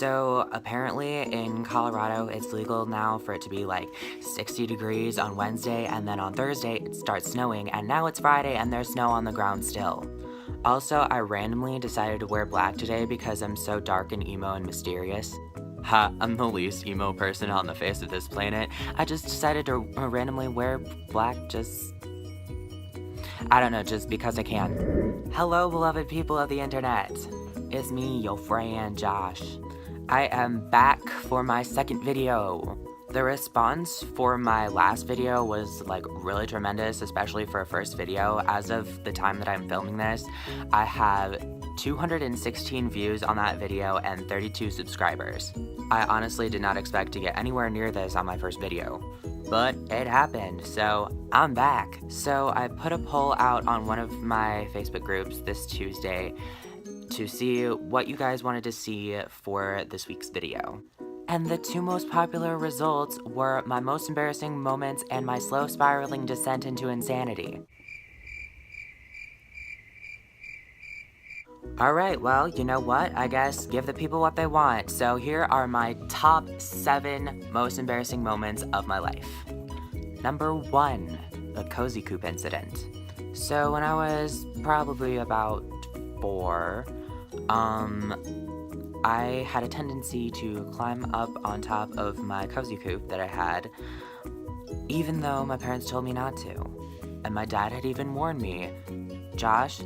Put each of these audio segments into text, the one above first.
So apparently in Colorado, it's legal now for it to be like 60 degrees on Wednesday, and then on Thursday it starts snowing, and now it's Friday and there's snow on the ground still. Also, I randomly decided to wear black today because I'm so dark and emo and mysterious. Ha, I'm the least emo person on the face of this planet. I just decided to randomly wear black I don't know, just because I can. Hello, beloved people of the internet. It's me, your friend Josh. I am back for my second video. The response for my last video was like really tremendous, especially for a first video. As of the time that I'm filming this, I have 216 views on that video and 32 subscribers. I honestly did not expect to get anywhere near this on my first video, but it happened, so I'm back. So I put a poll out on one of my Facebook groups this Tuesday to see what you guys wanted to see for this week's video. And the two most popular results were my most embarrassing moments and my slow spiraling descent into insanity. Alright, well, you know what? I guess give the people what they want. So here are my top 7 most embarrassing moments of my life. Number 1, the Cozy Coupe incident. So when I was probably about 4, I had a tendency to climb up on top of my Cozy Coupe that I had, even though my parents told me not to. And my dad had even warned me, Josh,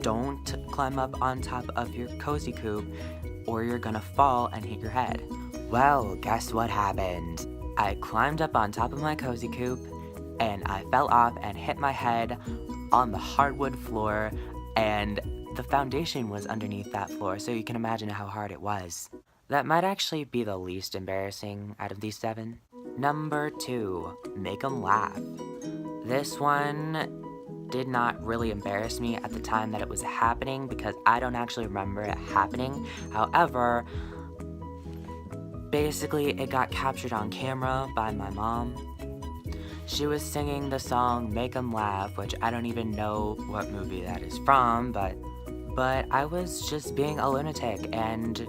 don't climb up on top of your Cozy Coupe or you're gonna fall and hit your head. Well, guess what happened? I climbed up on top of my Cozy Coupe and I fell off and hit my head on the hardwood floor, and the foundation was underneath that floor, so you can imagine how hard it was. That might actually be the least embarrassing out of these 7. Number 2, make 'em laugh. This one did not really embarrass me at the time that it was happening because I don't actually remember it happening. However, basically it got captured on camera by my mom. She was singing the song Make 'Em Laugh, which I don't even know what movie that is from, but I was just being a lunatic and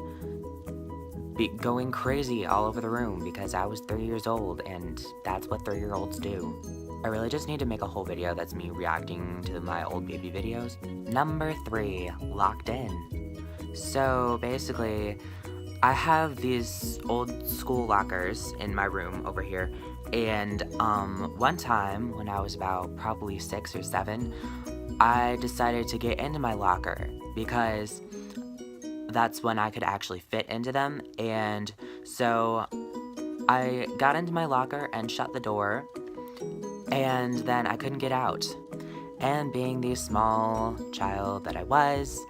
going crazy all over the room because I was 3 years old, and that's what 3-year-olds do. I really just need to make a whole video that's me reacting to my old baby videos. Number 3, locked in. So basically, I have these old school lockers in my room over here, and one time when I was about probably 6 or 7, I decided to get into my locker because that's when I could actually fit into them, and so I got into my locker and shut the door, and then I couldn't get out. And being the small child that I was,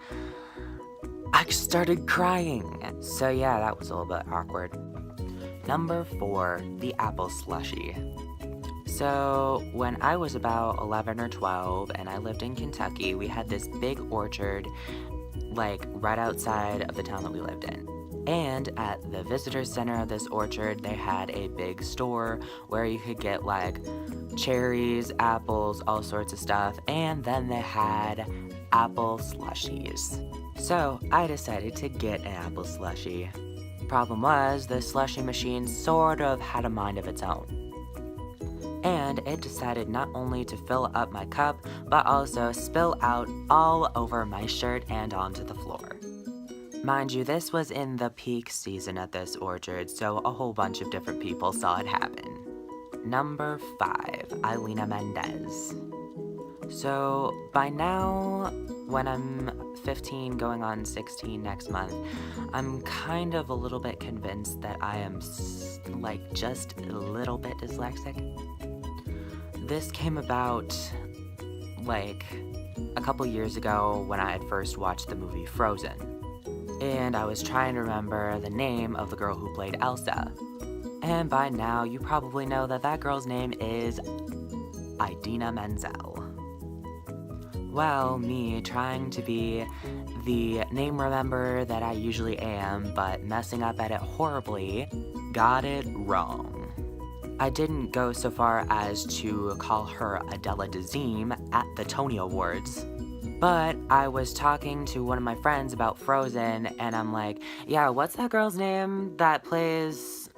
I started crying. So yeah, that was a little bit awkward. Number 4, the apple slushie. So when I was about 11 or 12 and I lived in Kentucky, we had this big orchard like right outside of the town that we lived in. And at the visitor center of this orchard, they had a big store where you could get like cherries, apples, all sorts of stuff, and then they had apple slushies. So I decided to get an apple slushie. Problem was, the slushie machine sort of had a mind of its own. And it decided not only to fill up my cup, but also spill out all over my shirt and onto the floor. Mind you, this was in the peak season at this orchard, so a whole bunch of different people saw it happen. Number 5, Idina Menzel. So by now, when I'm 15 going on 16 next month, I'm kind of a little bit convinced that I am like just a little bit dyslexic. This came about like a couple years ago when I had first watched the movie Frozen, and I was trying to remember the name of the girl who played Elsa. And by now you probably know that that girl's name is Idina Menzel. Well, me trying to be the name remember that I usually am, but messing up at it horribly, got it wrong. I didn't go so far as to call her Adela Dazeem at the Tony Awards, But I was talking to one of my friends about Frozen, and I'm like, yeah, what's that girl's name that plays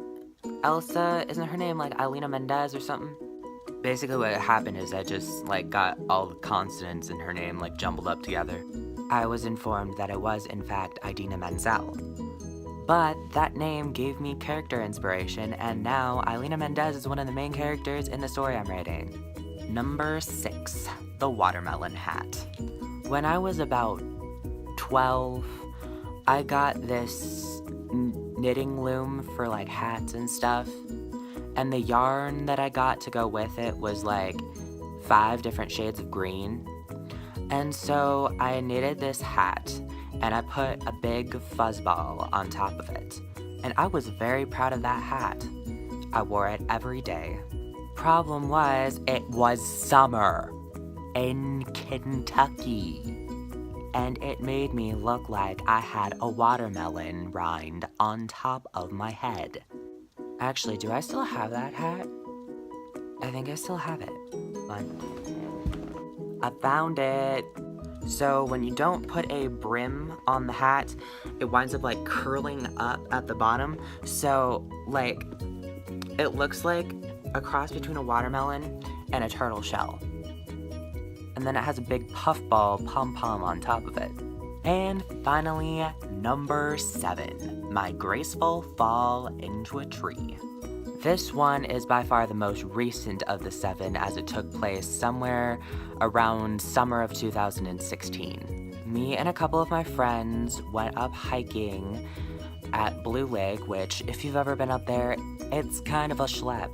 Elsa? Isn't her name like Idina Menzel or something? Basically what happened is I just like got all the consonants in her name like jumbled up together. I was informed that it was in fact Idina Menzel. But that name gave me character inspiration, and now Idina Menzel is one of the main characters in the story I'm writing. Number 6, the watermelon hat. When I was about 12, I got this knitting loom for like hats and stuff, and the yarn that I got to go with it was like 5 different shades of green. And so I knitted this hat, and I put a big fuzzball on top of it. And I was very proud of that hat. I wore it every day. Problem was, it was summer in Kentucky. And it made me look like I had a watermelon rind on top of my head. Actually, do I still have that hat? I think I still have it. I found it. So when you don't put a brim on the hat, it winds up like curling up at the bottom. So like, it looks like a cross between a watermelon and a turtle shell. And then it has a big puffball pom-pom on top of it. And finally, number 7, my graceful fall into a tree. This one is by far the most recent of the 7, as it took place somewhere around summer of 2016. Me and a couple of my friends went up hiking at Blue Lake, which if you've ever been up there, it's kind of a schlep.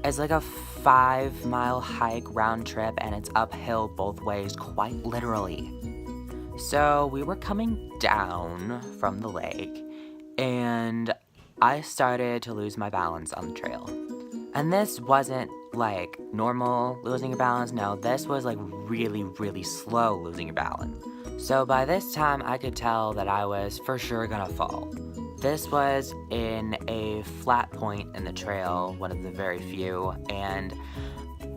It's like a 5-mile hike round trip, and it's uphill both ways, quite literally. So we were coming down from the lake, and I started to lose my balance on the trail. And this wasn't like normal losing your balance, no, this was like really, really slow losing your balance. So by this time, I could tell that I was for sure gonna fall. This was in a flat point in the trail, one of the very few, and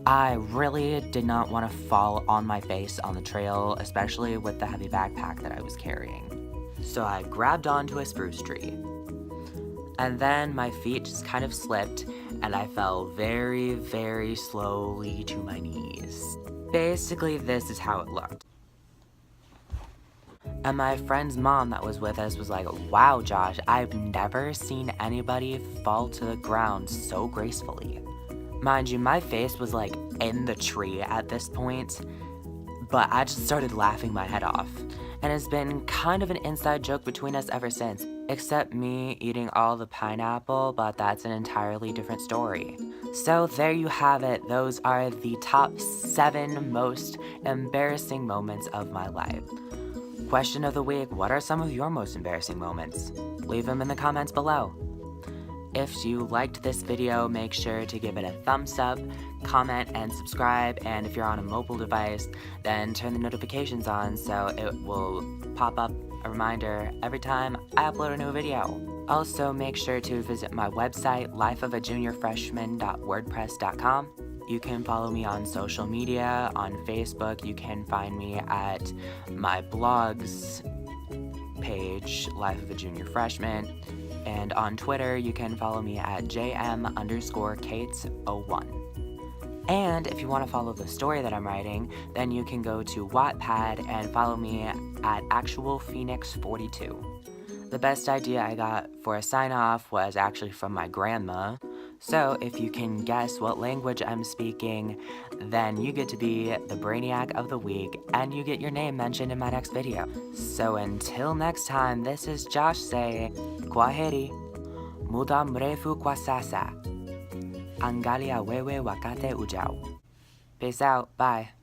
I really did not want to fall on my face on the trail, especially with the heavy backpack that I was carrying. So I grabbed onto a spruce tree. And then my feet just kind of slipped, and I fell very, very slowly to my knees. Basically, this is how it looked. And my friend's mom that was with us was like, wow, Josh, I've never seen anybody fall to the ground so gracefully. Mind you, my face was like in the tree at this point, but I just started laughing my head off. And it's been kind of an inside joke between us ever since, except me eating all the pineapple, but that's an entirely different story. So there you have it. Those are the top 7 most embarrassing moments of my life. Question of the week, what are some of your most embarrassing moments? Leave them in the comments below. If you liked this video, make sure to give it a thumbs up, comment, and subscribe. And if you're on a mobile device, then turn the notifications on so it will pop up a reminder every time I upload a new video. Also, make sure to visit my website, lifeofajuniorfreshman.wordpress.com. You can follow me on social media. On Facebook, you can find me at my blog's page, Life of a Junior Freshman. And on Twitter, you can follow me at jm_kates01. And if you want to follow the story that I'm writing, then you can go to Wattpad and follow me at actualphoenix42. The best idea I got for a sign-off was actually from my grandma. So if you can guess what language I'm speaking, then you get to be the Brainiac of the Week, and you get your name mentioned in my next video. So until next time, this is Josh saying, Kwaheri, muda mrefu kwa sasa, angalia wewe wakate ujao. Peace out, bye.